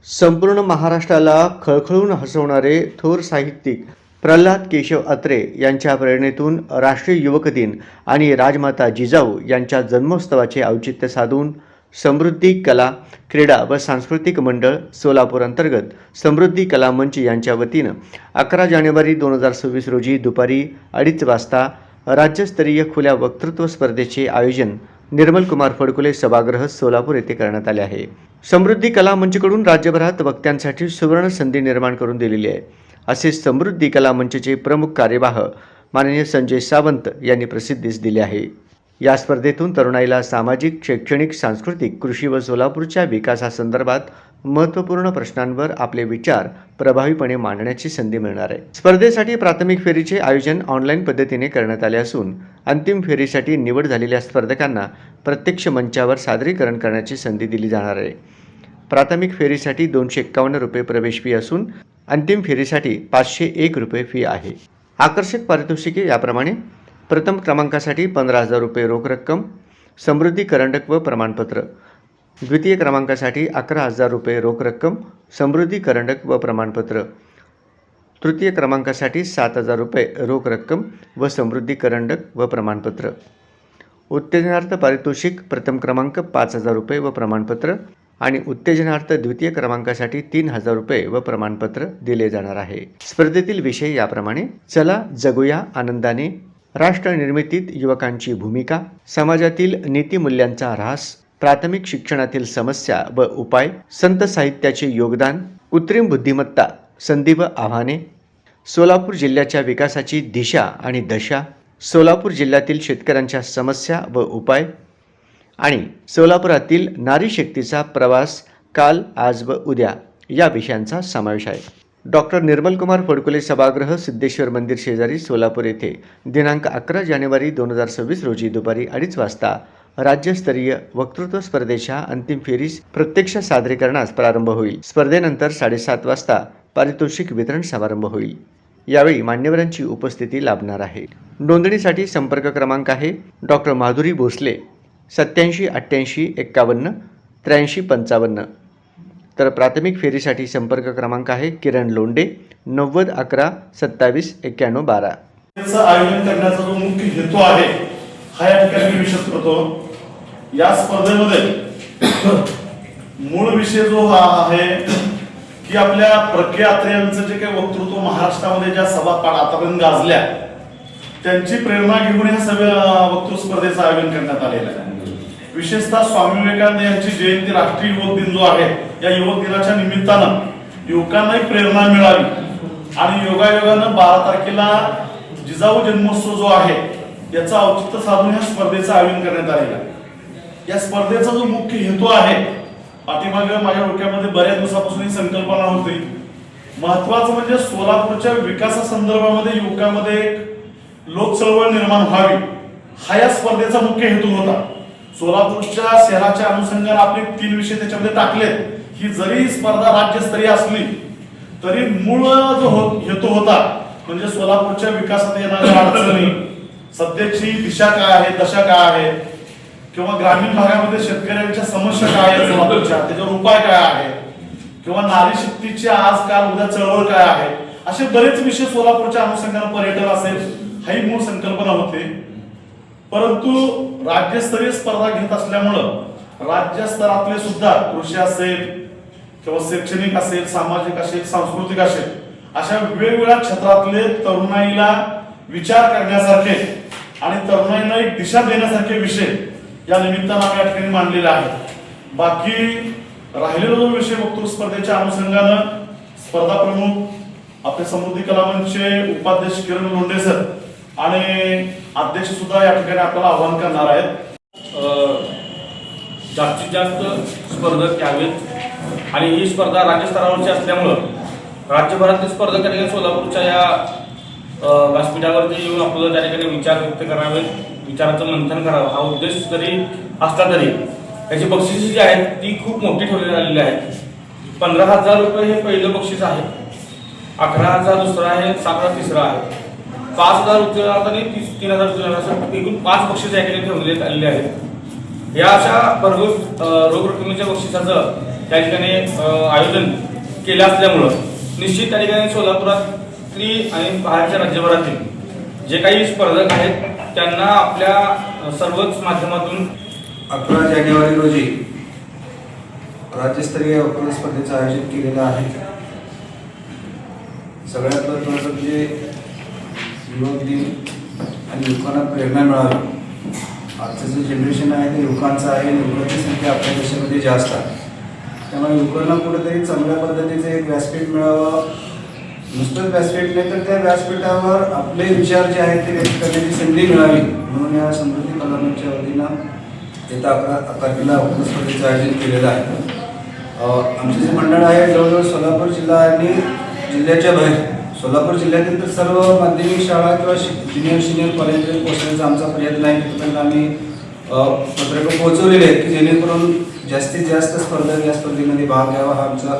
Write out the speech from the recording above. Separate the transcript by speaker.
Speaker 1: संपूर्ण महाराष्ट्राला खळखळून हसवणारे थोर साहित्यिक प्रल्हाद केशव अत्रे यांच्या प्रेरणेतून राष्ट्रीय युवक दिन आणि राजमाता जिजाऊ यांच्या जन्मोत्सवाचे औचित्य साधून समृद्धी कला क्रीडा व सांस्कृतिक मंडळ सोलापूर अंतर्गत समृद्धी कला मंच यांच्या वतीनं 11 जानेवारी 2026 रोजी दुपारी 2:30 वाजता राज्यस्तरीय खुल्या वक्तृत्व स्पर्धेचे आयोजन निर्मल कुमार फडकुले सभागृह सोलापूर येथे करण्यात आले आहे। समृद्धी कला मंचकडून राज्यभरात वक्त्यांसाठी सुवर्ण संधी निर्माण करून दिलेली आहे, असे समृद्धी कला मंचचे प्रमुख कार्यवाह माननीय संजय सावंत यांनी प्रसिद्धीस दिले आहे। या स्पर्धेतून तरुणाईला सामाजिक, शैक्षणिक, सांस्कृतिक, कृषी व सोलापूरच्या विकासासंदर्भात महत्त्वपूर्ण प्रश्नांवर आपले विचार प्रभावीपणे मांडण्याची संधी मिळणार आहे। स्पर्धेसाठी प्राथमिक फेरीचे आयोजन ऑनलाईन पद्धतीने करण्यात आले असून अंतिम फेरीसाठी निवड झालेल्या स्पर्धकांना प्रत्यक्ष मंचावर सादरीकरण करण्याची संधी दिली जाणार आहे। प्राथमिक फेरीसाठी 251 रुपये प्रवेश फी असून अंतिम फेरीसाठी 501 रुपये फी आहे। आकर्षक पारितोषिके याप्रमाणे: प्रथम क्रमांकासाठी 15,000 रुपये रोख रक्कम, समृद्धी करंडक व प्रमाणपत्र। द्वितीय क्रमांकासाठी 11,000 रुपये रोख रक्कम, समृद्धी करंडक व प्रमाणपत्र। तृतीय क्रमांकासाठी 7,000 रुपये रोख रक्कम व समृद्धी करंडक व प्रमाणपत्र। उत्तेजनार्थ पारितोषिक: प्रथम क्रमांक 5,000 रुपये व प्रमाणपत्र आणि उत्तेजनार्थ द्वितीय क्रमांकासाठी 3,000 रुपये व प्रमाणपत्र दिले जाणार आहे। स्पर्धेतील विषय याप्रमाणे: चला जगूया आनंदाने, राष्ट्र निर्मितीत युवकांची भूमिका, समाजातील नीतिमूल्यांचा ऱ्हास, प्राथमिक शिक्षणातील समस्या व उपाय, संत साहित्याचे योगदान, कृत्रिम बुद्धिमत्ता, संधी व आव्हाने, सोलापूर जिल्ह्याच्या विकासाची दिशा आणि दशा, सोलापूर जिल्ह्यातील शेतकऱ्यांच्या समस्या व उपाय आणि सोलापुरातील नारी शक्तीचा प्रवास काल, आज व उद्या या विषयांचा समावेश आहे। डॉक्टर निर्मल कुमार फडकुले सभागृह, सिद्धेश्वर मंदिर शेजारी, सोलापूर येथे दिनांक 11 जानेवारी 2026 रोजी दुपारी 2:30 वाजता राज्यस्तरीय वक्तृत्व स्पर्धेच्या अंतिम फेरीस प्रत्यक्ष सादरीकरणास प्रारंभ होईल। स्पर्धेनंतर 7:30 वाजता पारितोषिक वितरण समारंभ होईल। यावेळी मान्यवरांची उपस्थिती लाभणार आहे। नोंदणीसाठी संपर्क क्रमांक आहे डॉक्टर माधुरी भोसले 87 88 51 83 55। तर प्राथमिक फेरीसाठी संपर्क क्रमांक आहे किरण लोंडे 90 11 27 91 12।
Speaker 2: आयोजन करण्याचा जो मुख्य हेतू आहे हा या ठिकाणी विशद करतो। या स्पर्धेमध्ये मूळ विषय जो आहे की आपल्या प्रज्ञा अत्रे यांचं जे काही वक्तृत्व महाराष्ट्रामध्ये ज्या सभा आतापर्यंत गाजल्या त्यांची प्रेरणा घेऊन या सगळ्या वक्तृत्व स्पर्धेचं आयोजन करण्यात आलेलं आहे। विशेषतः स्वामी विवेकानंद यांची जयंती, राष्ट्रीय युवक दिन जो आहे, या युवक दिनाच्या निमित्तानं युवकांनाही प्रेरणा मिळावी आणि योगायोगानं 12 तारखेला जिजाऊ जन्मोत्सव जो आहे याचं औचित्य साधून या स्पर्धेचं आयोजन करण्यात आलेलं आहे। या स्पर्धेचा जो मुख्य हेतू आहे, पाठीमागे माझ्या डोक्यामध्ये बऱ्याच दिवसापासून ही संकल्पना होती। महत्वाचं म्हणजे सोलापूरच्या विकासासंदर्भामध्ये युवकांमध्ये लोक चळवळ निर्माण व्हावी, हा या स्पर्धेचा मुख्य हेतू होता। सोलापूरच्या शहराच्या अनुषंगाने आपले 3 विषय त्याच्यामध्ये टाकलेत। ही जरी स्पर्धा राज्यस्तरीय असली तरी मूळ जो हेतू होता म्हणजे सोलापूरच्या विकासात येणाऱ्या अडचणी, सध्याची दिशा काय आहे, दशा काय आहे, किंवा ग्रामीण भागामध्ये शेतकऱ्यांच्या समस्या काय आहेत सोलापूरच्या, त्याच्यावर उपाय काय आहे, किंवा नारी शक्तीची आज काल उद्या चळवळ काय आहे, असे बरेच विषय सोलापूरच्या अनुषंगाने पर्यटन असेल ही मूळ संकल्पना होती। परंतु राज्यस्तरीय स्पर्धा घेत असल्यामुळं राज्य स्तरातले सुद्धा कृषी असेल किंवा शैक्षणिक असेल, सामाजिक असेल, सांस्कृतिक असेल, अशा वेगवेगळ्या क्षेत्रातले तरुणाईला विचार करण्यासारखे आणि तरुणाईला एक दिशा देण्यासारखे विषय या निमित्तानं आम्ही या ठिकाणी मांडलेले आहेत। बाकी राहिलेला जो विषय वक्तृत्व स्पर्धेच्या अनुषंगानं स्पर्धा प्रमुख आपले समृद्धी कला मंचचे उपाध्यक्ष किरण लोंढे सर आणि अध्यक्ष सुद्धा या ठिकाणी आपल्याला आवाहन करणार आहेत।
Speaker 3: जास्तीत जास्त स्पर्धक यावेत आणि ही स्पर्धा राज्यस्तरावरची असल्यामुळं राज्यभरातील स्पर्धक त्या ठिकाणी सोलापूरच्या या व्यासपीठावरती येऊन आपल्याला त्या ठिकाणी विचार व्यक्त करावेत, विचाराचं मंथन करावं, हा उद्देश जरी असला तरी याची बक्षिसे जी आहेत ती खूप मोठी ठेवली आलेली आहेत। 15,000 रुपये हे पहिलं बक्षीस आहे, 11,000 दुसरं आहे, 7,000 तिसरं आहे, 5,000 उत्तीर्णार्थ आणि 3,000 उत्तीर्णार्थ एकूण 5 बक्षीस या ठिकाणी ठेवण्यात आलेले आहेत। या अशा भरघोस रोख रकमेच्या बक्षिसाचं त्या ठिकाणी आयोजन केलं असल्यामुळं निश्चित त्या ठिकाणी सोलापुरातली आणि बाहेरच्या राज्यभरातील जे काही स्पर्धक आहेत त्यांना आपल्या सर्वच माध्यमातून
Speaker 4: 11 जानेवारी रोजी राज्यस्तरीय वक्तृत्व स्पर्धेचं आयोजन केलेलं आहे. सगळ्यात महत्त्वाचं म्हणजे युवक दिन आणि युवकांना प्रेरणा मिळावी. आजचं जे जनरेशन आहे ते युवकांचं आहे. युवकांची संख्या आपल्या देशामध्ये जास्त आहे. त्यामुळे युवकांना कुठेतरी चांगल्या पद्धतीचं एक व्यासपीठ मिळावं. नुसतंच व्यासपीठ नाही तर त्या व्यासपीठावर आपले विचार जे आहेत ते व्यक्त करण्याची संधी मिळावी म्हणून या समृद्धी कला मंचच्या वतीनं येत्या 11 तारखेला वक्तृत्व स्पर्धेचं आयोजन केलेलं आहे. आमचे जे मंडळ आहे जवळजवळ सोलापूर जिल्हा आणि जिल्ह्याच्या बाहेर सोलापूर जिल्ह्यातील तर सर्व माध्यमिक शाळा किंवा ज्युनियर सिनियर कॉलेजमध्ये पोहोचण्याचा आमचा प्रयत्न आहे. तिथपर्यंत आम्ही पत्रकं पोहोचवलेले आहेत की जेणेकरून जास्तीत जास्त स्पर्धक या स्पर्धेमध्ये भाग घ्यावा हा आमचा